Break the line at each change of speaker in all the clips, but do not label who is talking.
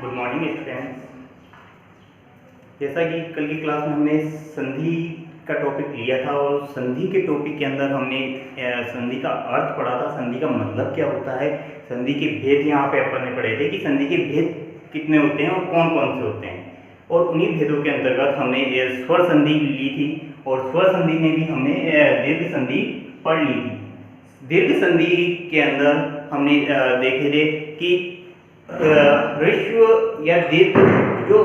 Good morning students. जैसा कि कल की क्लास में हमने संधि का टॉपिक लिया था और संधि के टॉपिक के अंदर हमने संधि का अर्थ पढ़ा था, संधि का मतलब क्या होता है, संधि के भेद यहाँ पे अपन ने पढ़े थे कि संधि के भेद कितने होते हैं और कौन कौन से होते हैं। और उन्हीं भेदों के अंतर्गत हमने स्वर संधि ली थी और स्वर संधि में भी हमने दीर्घ संधि पढ़ ली थी। दीर्घ संधि के अंदर हमने देखे थे कि ह्रस्व या दीर्घ जो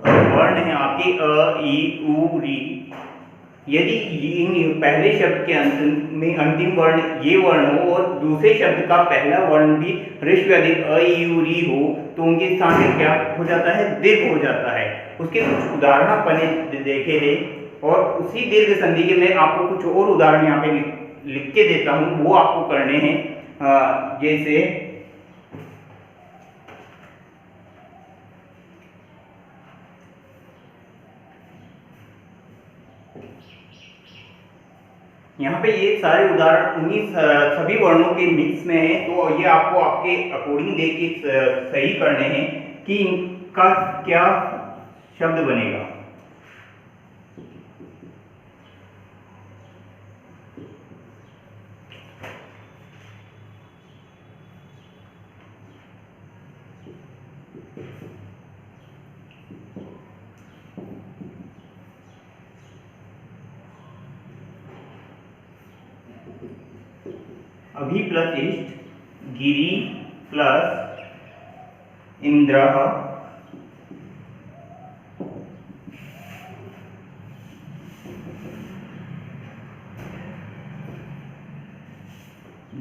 वर्ण है आपके अ, ई, उ, री, यदि इन पहले शब्द के अंतिम वर्ण ये वर्ण हो और दूसरे शब्द का पहला वर्ण भी ह्रस्व या दीर्घ अ, ई, उ, री हो तो उनके स्थान में क्या हो जाता है, दीर्घ हो जाता है। उसके कुछ उदाहरण अपने देखे थे और उसी दीर्घ संधि के मैं आपको कुछ और उदाहरण यहाँ पे लिख के देता हूँ, वो आपको करने हैं। जैसे यहाँ पे ये सारे उदाहरण उन्हीं सभी वर्णों के मिक्स में है, तो ये आपको आपके अकॉर्डिंग देख के सही करने हैं कि इनका क्या शब्द बनेगा। अभि प्लस इष्ट, गिरी प्लस इंद्र,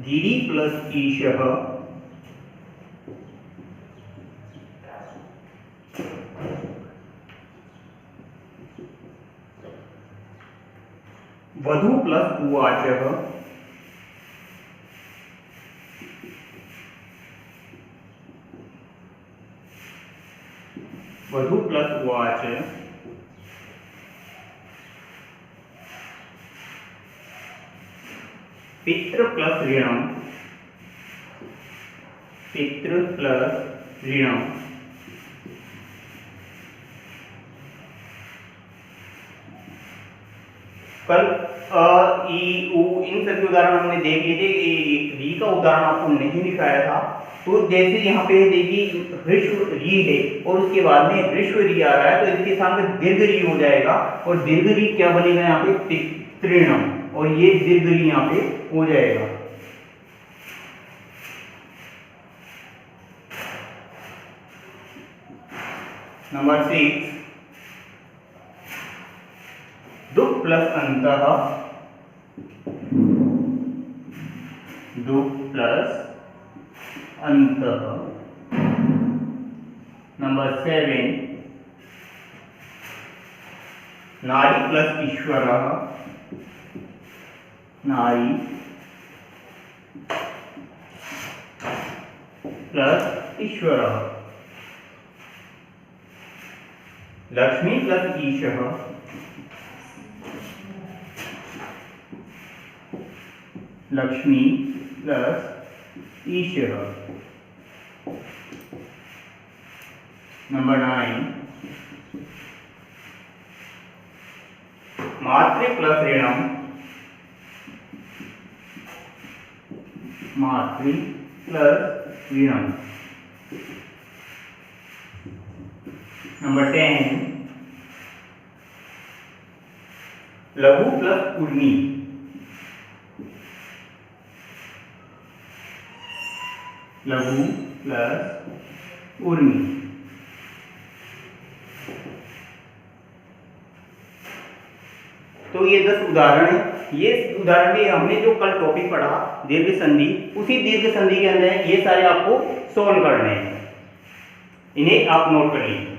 गिरी प्लस ईशः, वधू प्लस उवाचः, वधू प्लस उवाच, पितृ प्लस ऋणम, पितृ प्लस ऋणम, कल अ, ई, उ इन सभी उदाहरण हमने देख लिए थे। री का उदाहरण आपको नहीं दिखाया था, तो जैसे यहाँ पे देखिए ह्रस्व री है और उसके बाद में ह्रस्व री आ रहा है तो इसके सामने दीर्घ री हो जाएगा और दीर्घ री क्या बनेगा यहाँ पे, पितृणम, और ये दीर्घ री यहाँ पे हो जाएगा। नंबर 6, दुख प्लस अंतः, दुख प्लस अंतः। नंबर 7, नारी प्लस ईश्वरः, नारी प्लस ईश्वरः। लक्ष्मी प्लस ईशः, लक्ष्मी प्लस ईशः। नंबर 9, मातृ प्लस ऋणम, मातृ प्लस ऋणम। नंबर 10, लघु प्लस उर्मी, लघु प्लस उर्मी। तो ये 10 उदाहरण है। ये उदाहरण भी हमने जो कल टॉपिक पढ़ा दीर्घ संधि, उसी दीर्घ संधि के अंदर ये सारे आपको सॉल्व करने हैं, इन्हें आप नोट कर लीजिए।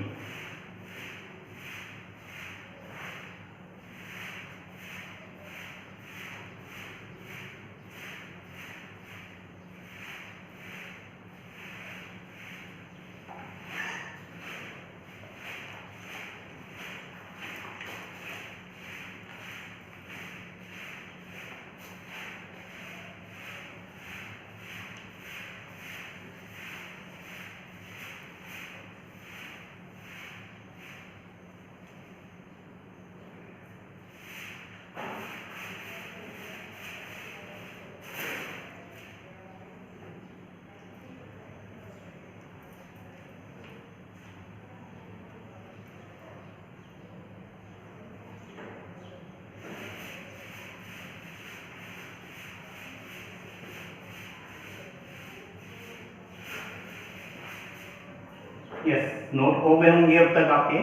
यस, नोट हो गए होंगे अब तक आपके।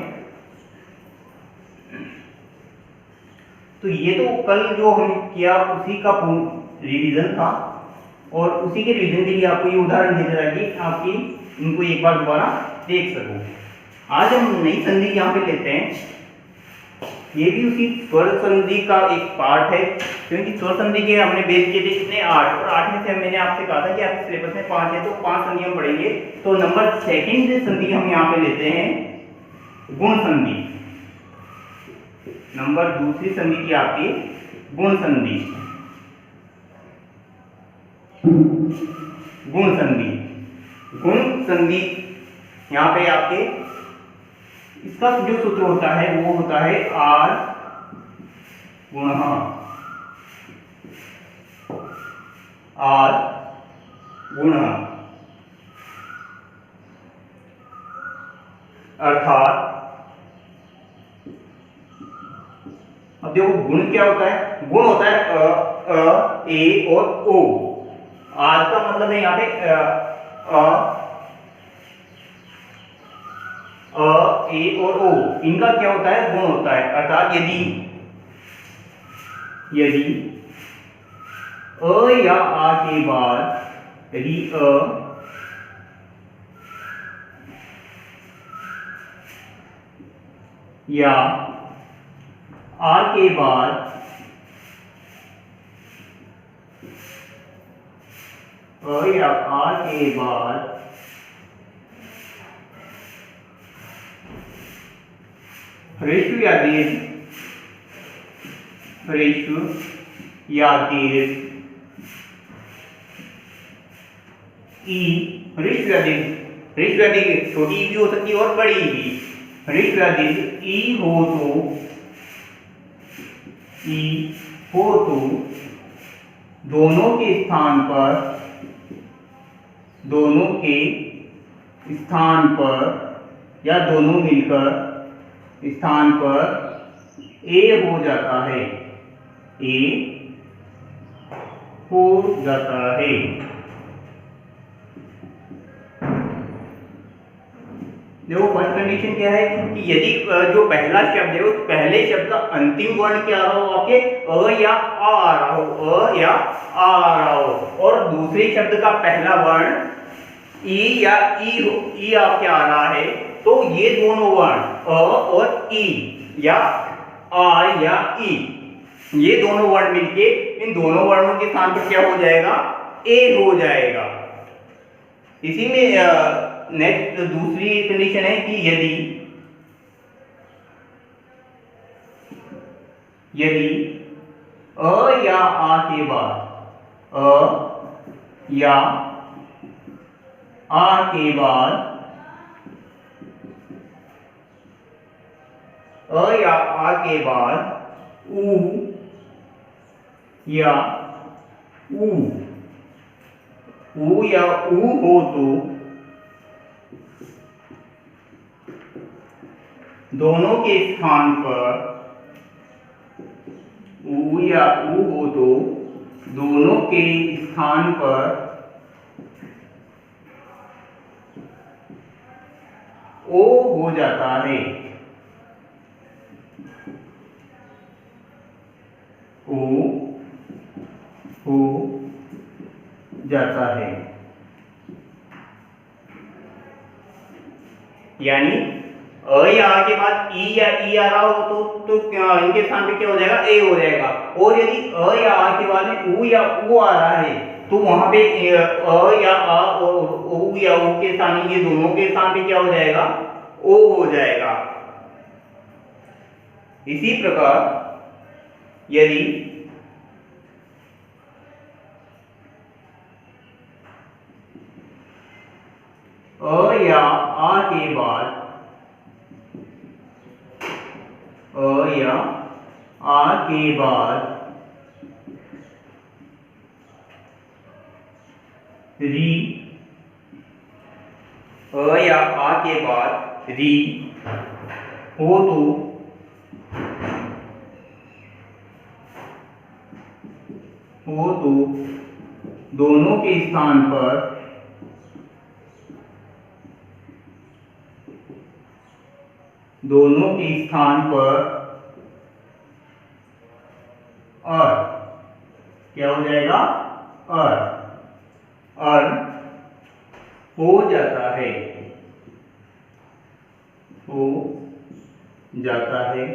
तो ये तो कल जो हमने किया उसी का रिवीजन था, और उसी के रिवीजन के लिए आपको ये उदाहरण दे रहा है कि आपकी इनको एक बार दोबारा देख सको। आज हम नई संधि यहाँ पे लेते हैं, ये भी उसी स्वर संधि का एक पार्ट है, क्योंकि स्वर संधि के हमने बेस किए थे कितने 8, और 8 में से मैंने आपसे कहा था कि आपके सिलेबस में 5 है, तो 5 संधि हम पढ़ेंगे। तो नंबर सेकंड संधि हम यहाँ पे लेते हैं गुण संधि। नंबर दूसरी संधि की आपकी गुण संधि। गुण संधि, गुण संधि यहाँ पे आपके इसका जो सूत्र होता है वो होता है आर गुणः आर गुणः, अर्थात अब देखो गुण क्या होता है, गुण होता है ए और ओ। आर का मतलब है यहाँ पे ए और ओ, इनका क्या होता है, गुण होता है। अर्थात यदि अ या आ के बाद यदि या आ के बाद या आ के बाद रेशु या दीर्घ, रेशु या दीर्घ ई, रेशु या दीर्घ, रेशु या दीर्घ छोटी भी हो सकती है और बड़ी भी। रेशु या दीर्घ ई हो तो दोनों के स्थान पर या दोनों मिलकर स्थान पर ए हो जाता है, ए हो जाता है। देखो फर्स्ट कंडीशन क्या है कि यदि जो पहला शब्द है उस पहले शब्द का अंतिम वर्ण क्या आ रहा हो आपके अ या आ रहा हो, अ या आ रहा हो, और दूसरे शब्द का पहला वर्ण ई या ई आपके आ रहा है, तो ये दोनों वर्ण अ और ई या आ या ई, ये दोनों वर्ण मिलके इन दोनों वर्णों के स्थान पर क्या हो जाएगा, ए हो जाएगा। इसी में नेक्स्ट दूसरी कंडीशन है कि यदि अ या आ के बाद अ या आ के बाद अ या आ के बाद उ या उ या उ हो तो दोनों के स्थान पर उ या उ हो तो दोनों के स्थान पर ओ हो जाता है, ओ हो जाता है। यानी अ या आ के बाद ई या ई आ रहा हो तो इनके स्थान पे क्या हो जाएगा, ए हो जाएगा। और यदि अ या आ के बाद में उ या उ आ रहा है तो वहां पे अ या आ और उ या उ के स्थान, ये दोनों के स्थान पे क्या हो जाएगा, ओ हो जाएगा। इसी प्रकार यदि अ या आ के बाद अ या आ के बाद री, अ या आ के बाद री हो तो दोनों के स्थान पर दोनों के स्थान पर और क्या हो जाएगा, और हो जाता है, हो जाता है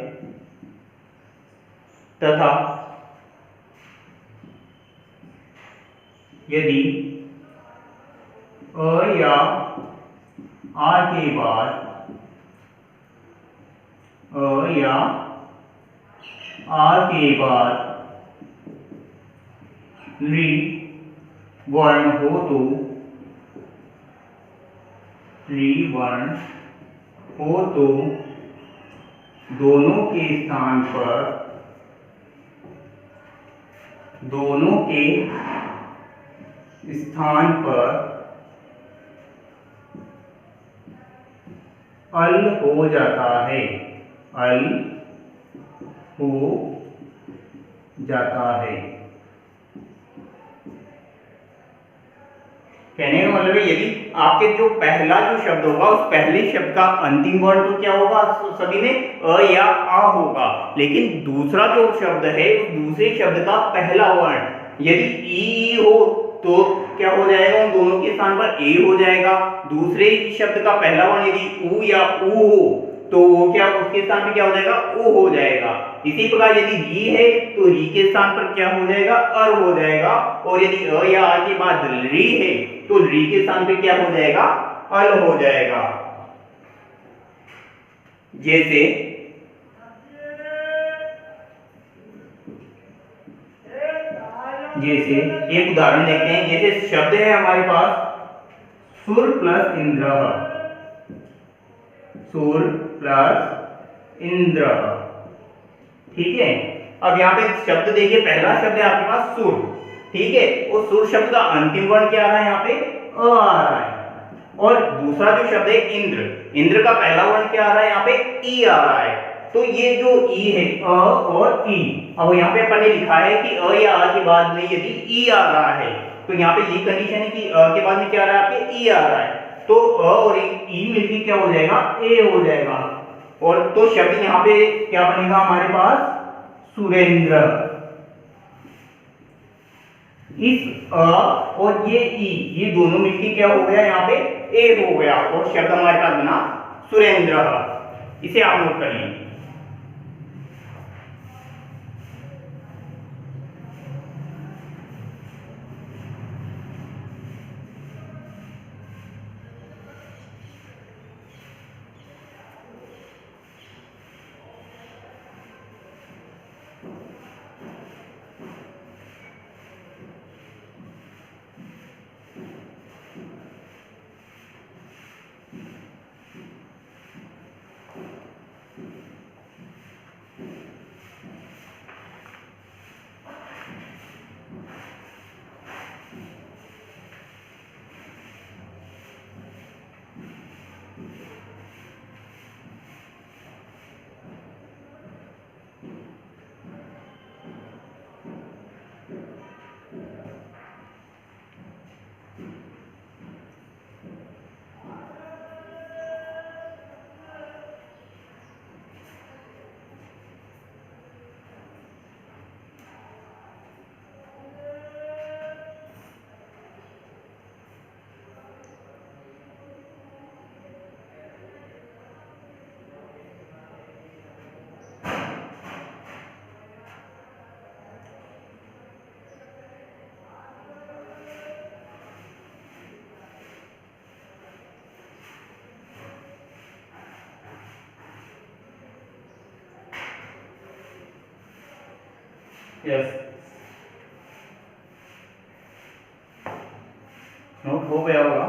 तथा यदि अ या आ के बाद, अ या आ के बाद री वर्ण हो तो, री वर्ण हो तो दोनों के स्थान पर, दोनों के स्थान पर अल हो जाता है, अल हो जाता है। कहने का मतलब है यदि आपके जो पहला जो शब्द होगा उस पहले शब्द का अंतिम वर्ण तो क्या होगा, सभी में अ या आ होगा, लेकिन दूसरा जो शब्द है उस दूसरे शब्द का पहला वर्ण यदि ई हो तो क्या हो जाएगा, उन दोनों के स्थान पर ए हो जाएगा। दूसरे शब्द का पहला वर्ण यदि उ या उ हो तो वो क्या, उसके स्थान पर क्या हो जाएगा, ओ हो जाएगा। इसी प्रकार यदि री है तो री के स्थान पर क्या हो जाएगा, अर हो जाएगा, और यदि अ या आ के बाद री है तो री के स्थान पे क्या हो जाएगा, अल हो जाएगा। जैसे एक उदाहरण देखते हैं। जैसे शब्द है हमारे पास सुर प्लस इंद्र, सुर प्लस इंद्र, ठीक है। अब यहाँ पे शब्द देखिए, पहला शब्द है आपके पास सुर, ठीक है, और सुर शब्द का अंतिम वर्ण क्या आ रहा है, यहाँ पे अ आ रहा है। और दूसरा जो शब्द है इंद्र, इंद्र का पहला वर्ण क्या आ रहा है, यहाँ पे ई आ रहा है। तो ये जो ई है, अ और ई, अब यहाँ पे अपन ने लिखा है कि अ या आ के बाद में यदि ई आ रहा है तो यहाँ पे ये कंडीशन है कि अ के बाद में क्या आ रहा है, आपके ई आ रहा है, तो अ और ई मिलकर क्या हो जाएगा, ए हो जाएगा। और तो शब्द यहाँ पे क्या बनेगा हमारे पास, सुरेंद्र। इस अ और ये ई, ये दोनों मिलकर क्या हो गया, यहाँ पे ए हो गया, और शब्द हमारे पास बना सुरेंद्र। इसे आप नोट कर लीजिए। यस, नोट हो गया होगा।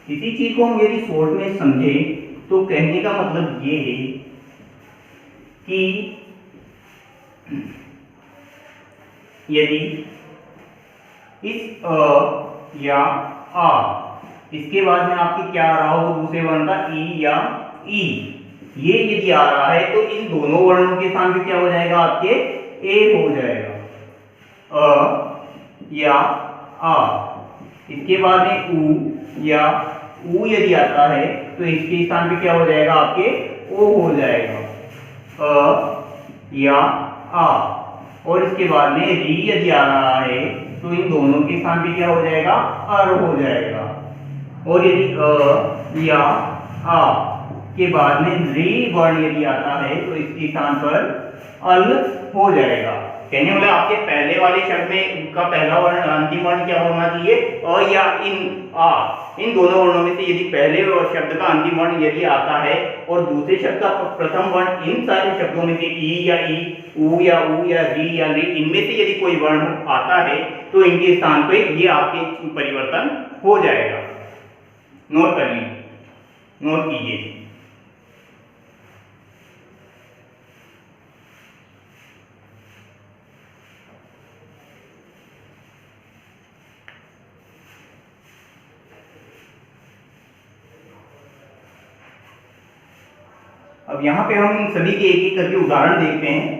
इसी चीज को हम यदि शॉर्ट में समझे तो कहने का मतलब ये है कि यदि इस अ या आ, इसके बाद में आपकी क्या आ रहा हो दूसरे वर्ण का ई या ई, ये यदि आ रहा है तो इन दोनों वर्णों के स्थान पे क्या हो जाएगा, आपके ए हो जाएगा। अ या आ, इसके बाद में ऊ या ऊ यदि आता है तो इसके स्थान पे क्या हो जाएगा, आपके ओ हो जाएगा, अ या आ। और इसके बाद में री यदि आ रहा है तो इन दोनों के स्थान पे क्या हो जाएगा, अर हो जाएगा। और यदि अ या आ के बाद में री वर्ण यदि आता है तो इसके स्थान पर अल हो जाएगा। कहने वाला आपके पहले वाले शब्द में का पहला वर्ण अंतिम वर्ण क्या होना चाहिए, अ या इन दोनों वर्णों में से यदि पहले शब्द का अंतिम वर्ण यदि आता है और दूसरे शब्द का प्रथम वर्ण इन सारे शब्दों में से ई या ई, ऊ या री या री, इनमें से यदि कोई वर्ण आता है तो इनके स्थान पे ये आपके परिवर्तन हो जाएगा। नोट कर लीजिए, नोट कीजिए। अब यहां पे हम इन सभी के एक एक करके उदाहरण देखते हैं।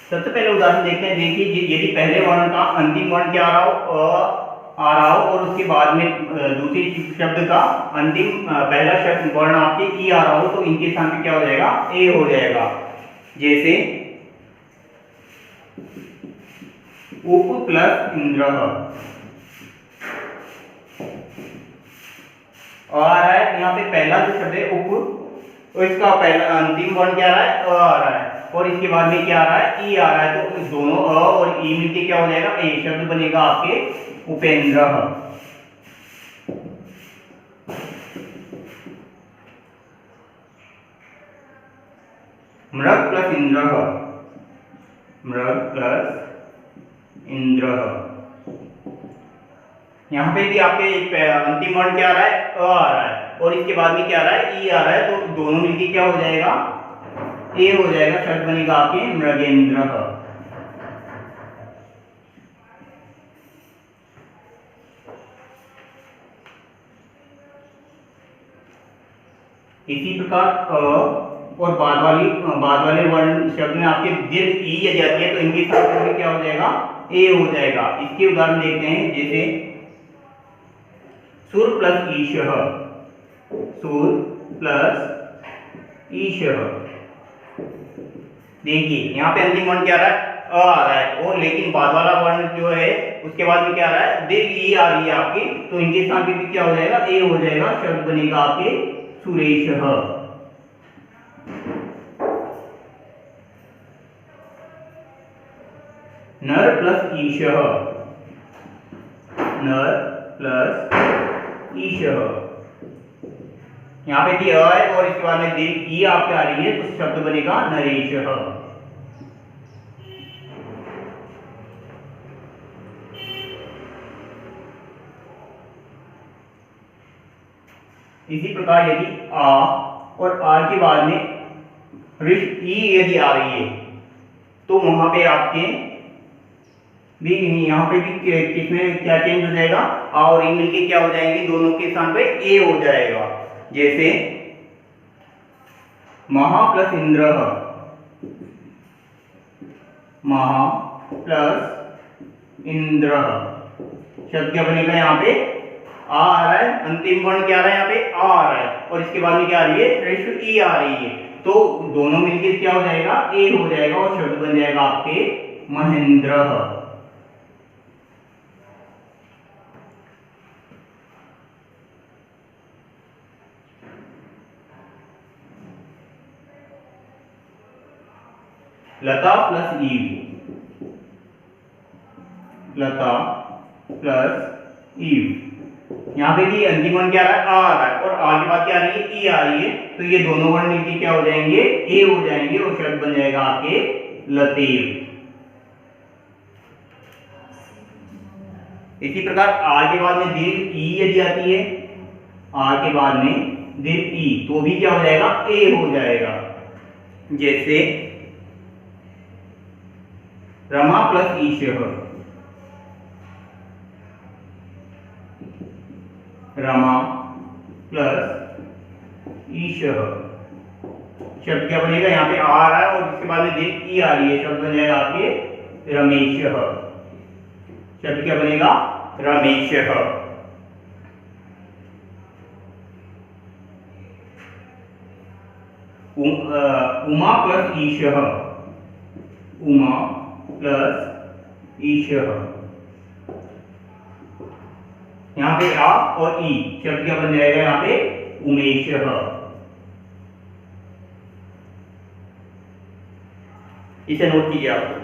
सबसे पहले उदाहरण देखते हैं। देखिए, यदि पहले वर्ण का अंतिम वर्ण क्या आ रहा हो और उसके बाद में दूसरे शब्द का अंतिम पहला शब्द वर्ण आपके ई आ रहा हो तो इनके स्थान पे क्या हो जाएगा, ए हो जाएगा। जैसे उप प्लस इंद्रः आ रहा है, यहाँ पे पहला जो शब्द है उप, तो इसका पहला अंतिम वर्ण क्या आ रहा है, अ आ रहा है, और इसके बाद में क्या आ रहा है, ई आ रहा है। तो दोनों अ और ई मिलके क्या हो जाएगा, ए शब्द बनेगा आपके उपेंद्र। मृग प्लस इंद्र, मृग प्लस इंद्र। यहाँ पे भी आपके अंतिम वर्ण क्या आ रहा है, अ आ रहा है, और इसके बाद में क्या आ रहा है, ई आ रहा है। तो दोनों मिलके क्या हो जाएगा, ए हो जाएगा, शब्द बनेगा आपके मृगेंद्र। इसी प्रकार और बाद वाले वर्ण शब्द में आपके दीर्घ ई यदि आती है तो इनके साथ में क्या हो जाएगा, ए हो जाएगा। इसके उदाहरण देखते हैं। जैसे सुर प्लस ईशः, सुर प्लस ईशः। देखिए यहाँ पे अंतिम वर्ण क्या आ रहा है, अ आ रहा है, और लेकिन बाद वाला वर्ण जो है उसके बाद में क्या आ रहा है, दीर्घ ई आ रही है आपकी, तो इनके स्थान पे भी क्या हो जाएगा, ए हो जाएगा, शब्द बनेगा आपके सुरेशः। नर प्लस ईशः, नर प्लस ईशः। यहाँ पे भी अ है और इसके बाद में दीर्घ ई आपके आ रही है तो शब्द बनेगा नरेशः। इसी प्रकार यदि आ और आ के बाद में ई यदि आ रही है तो वहां पे आपके भी यहाँ पे भी किसमें क्या चेंज हो जाएगा, आ और ई मिलके क्या हो जाएंगे, दोनों के स्थान पे ए हो जाएगा। जैसे महा प्लस इंद्र, महा प्लस इंद्र, शब्द क्या बनेगा, यहाँ पे आ रहा है, अंतिम वर्ण क्या आ रहा है, यहाँ पे आ रहा है, और इसके बाद में क्या आ रही है, रेशु ई आ रही है, तो दोनों मिलकर क्या हो जाएगा, ए हो जाएगा, और शब्द बन जाएगा आपके महेंद्र। लता प्लस ईव, लता प्लस ईव। यहाँ पे भी अंतिम वर्ण क्या आ रहा है, आ रहा है, और आ के बाद क्या आ रही है, ई आ रही है, तो ये दोनों वर्ण मिलकर क्या हो जाएंगे, ए हो जाएंगे, और शब्द बन जाएगा आपके लतेव। इसी प्रकार आ के बाद में दीर्घ ई यदि आती है, आ के बाद में दीर्घ ई, तो भी क्या हो जाएगा, ए हो जाएगा। जैसे रमा प्लस ईशः, रमा प्लस ईशः, शब्द क्या बनेगा, यहाँ पे आ रहा है और इसके बाद में दीर्घ ई आ रही है, शब्द बन जाएगा आपके रमेशः। शब्द क्या बनेगा, रमेशः। उमा प्लस ईशः, उमा प्लस ईशः, यहाँ पे आ और ई, शब्द क्या बन जाएगा यहाँ पे उमेशः। इसे नोट कीजिए आप।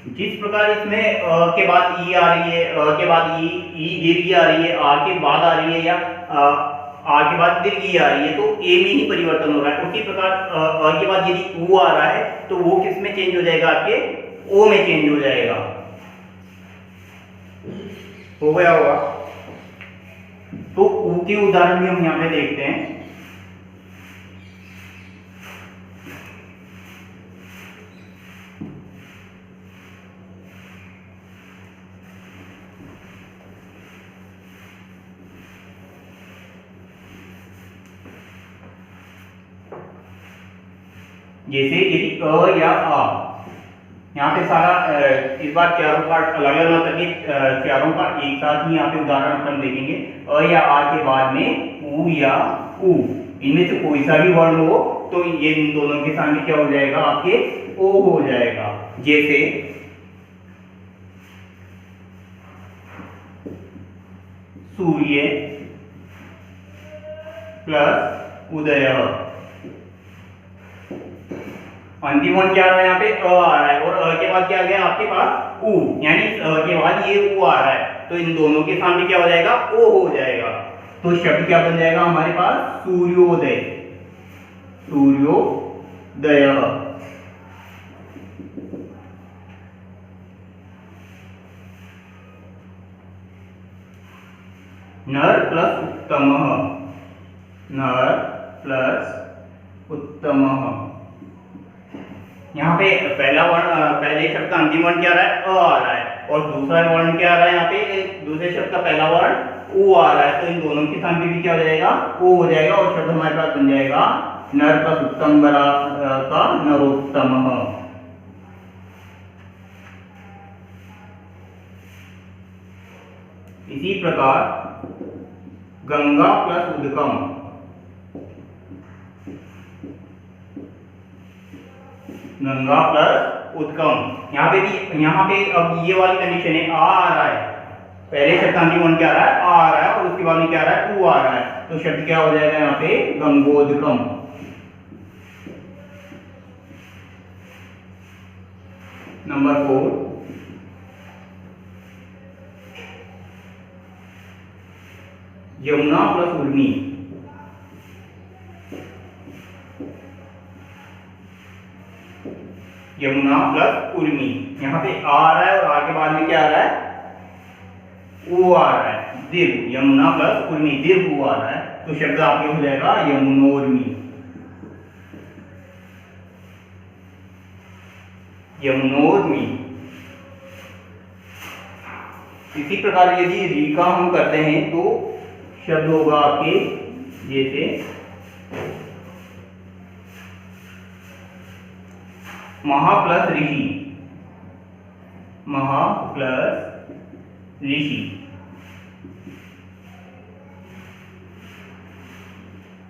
जिस प्रकार इसमें के बाद ई आ रही है, के बाद ई दीर्घ आ रही है, आ के बाद आ रही है, या आ के बाद दीर्घ आ रही है, तो ए में ही परिवर्तन हो रहा है। उसी प्रकार अ के बाद यदि ऊ आ रहा है तो वो किस में चेंज हो जाएगा, आपके ओ में चेंज हो जाएगा। हो गया होगा। तो ऊ के उदाहरण भी हम यहाँ पे देखते हैं। जैसे यदि अ या आ, यहाँ पे सारा इस बार चारों पार्ट अलग अलग करके चारों का एक साथ ही यहाँ पे उदाहरण अपन देखेंगे। अ या आ के बाद में ऊ या ऊ, इनमें से कोई सा भी वर्ण हो तो ये इन दोनों के सामने क्या हो जाएगा, आपके ओ हो जाएगा। जैसे सूर्य प्लस उदय, अंतिम वर्ण क्या आ रहा है, यहाँ पे अ आ रहा है और अ के बाद क्या आ गया आपके पास ऊ, यानी अ के बाद ये ऊ आ रहा है, तो इन दोनों के सामने क्या हो जाएगा, ओ हो जाएगा। तो शब्द क्या बन जाएगा हमारे पास, सूर्योदय, सूर्योदय। नर प्लस उत्तमः, नर प्लस उत्तमः। यहाँ पे पहला वर्ण, पहले शब्द का अंतिम वर्ण क्या आ रहा है, अ आ रहा है, और दूसरा वर्ण क्या आ रहा है, यहाँ पे दूसरे शब्द का पहला वर्ण ऊ आ रहा है, तो इन दोनों के सामने भी क्या हो जाएगा, ओ हो जाएगा, और शब्द हमारे पास बन जाएगा नर प्लस उत्तम बरा का नरोत्तमः। इसी प्रकार गंगा प्लस उदकम, गंगा प्लस उत्कम। यहाँ पे अब ये वाली कंडीशन है, आ रहा है, पहले शब्द अंतिम वर्ण क्या आ रहा है, आ रहा है, और उसके बाद में क्या आ रहा है, ऊ आ रहा है, तो शब्द क्या हो जाएगा यहाँ पे, गंगोदकम। नंबर 4, यमुना प्लस उर्मी, यमुना प्लस उर्मी। यहाँ पे आ रहा है और आ के बाद में क्या आ रहा है, ऊ आ रहा है, दीर्घ, यमुना प्लस उर्मी, दीर्घ ऊ आ रहा है, तो शब्द आपके हो जाएगा यमुनोर्मी, यमुनोर्मी। इसी प्रकार यदि री का हम करते हैं तो शब्द होगा आपके जैसे महा प्लस ऋषि, महा प्लस ऋषि,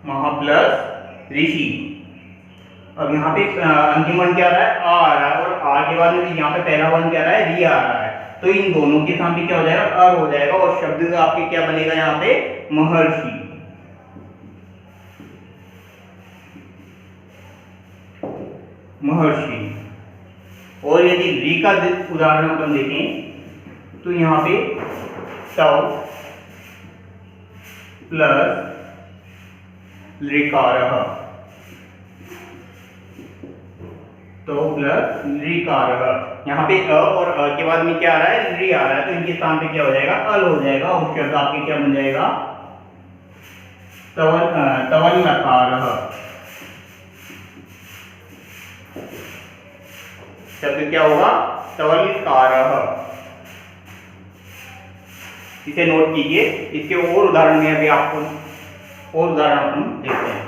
महा प्लस ऋषि। अब यहाँ पे अंतिम वर्ण क्या आ रहा है, आ रहा है, और आ के बाद में यहाँ पे पहला वर्ण क्या आ रहा है, री आ रहा है, तो इन दोनों के सामने क्या हो जाएगा, अ हो जाएगा, और शब्द आपके क्या बनेगा यहाँ पे, महर्षि, महर्षि। और यदि री का उदाहरण अपन देखें तो यहाँ पे तव प्लस ऋकारः, तो प्लस ऋकारः। यहाँ पे अ और अ के बाद में क्या आ रहा है, ऋ आ रहा है, तो इनके स्थान पे क्या हो जाएगा, अल हो जाएगा। और शब्द आपके क्या बन जाएगा, तवल्लकारः। शब्द क्या होगा, तवल्लकारः। इसे नोट कीजिए। इसके और उदाहरण में अभी आपको और उदाहरण अपन देखते हैं।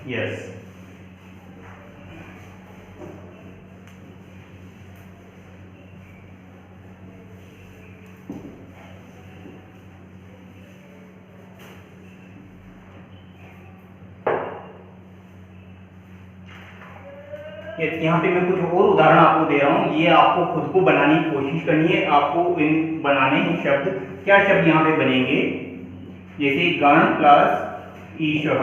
यस, यहाँ पे मैं कुछ और उदाहरण आपको दे रहा हूँ। ये आपको खुद को बनाने की कोशिश करनी है। आपको इन बनाने हैं शब्द। क्या शब्द यहाँ पे बनेंगे, जैसे गण प्लस ईशः,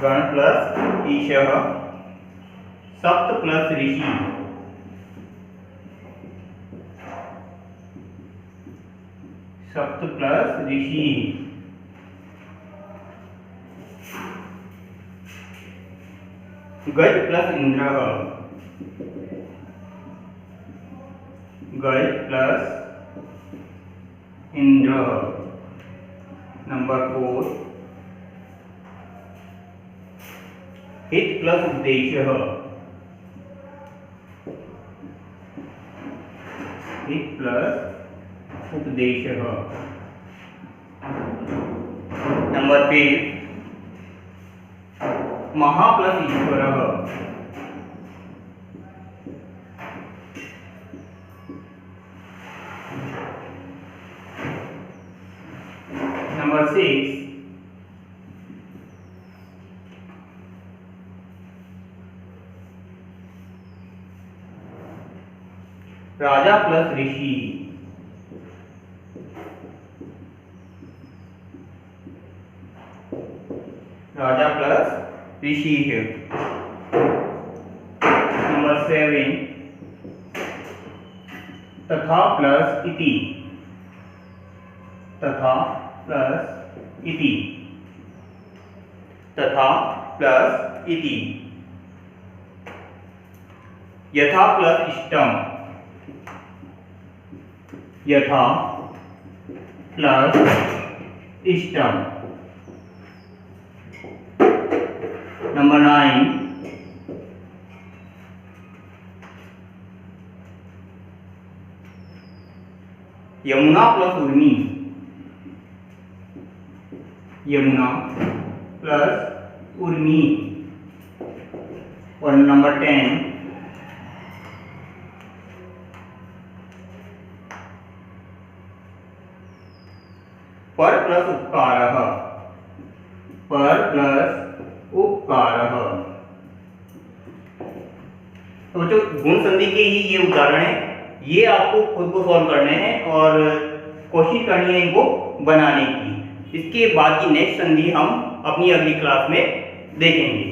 गण प्लस ईशः, सप्त प्लस ऋषि, सप्त प्लस ऋषि, गज प्लस इंद्र, गज प्लस इंद्र। नंबर 4, हित प्लस उपदेशः, हित प्लस उपदेशः। नंबर 5, महा प्लस ईश्वरः, नंबर 6, राजा प्लस ऋषि, राजा प्लस ऋषि है। नंबर 7, तथा प्लस इति, तथा प्लस इति, तथा प्लस इति। यथा प्लस इष्टम, यथा प्लस इष्टम। नंबर 9, यमुना प्लस उर्मी, यमुना प्लस उर्मी। और नंबर 10, पर प्लस उपकारः, पर प्लस उपकारः। तो जो गुण संधि के ही ये उदाहरण है, ये आपको खुद को सॉल्व करने हैं और कोशिश करनी है इनको बनाने की। इसके बाद की नेक्स्ट संधि हम अपनी अगली क्लास में देखेंगे।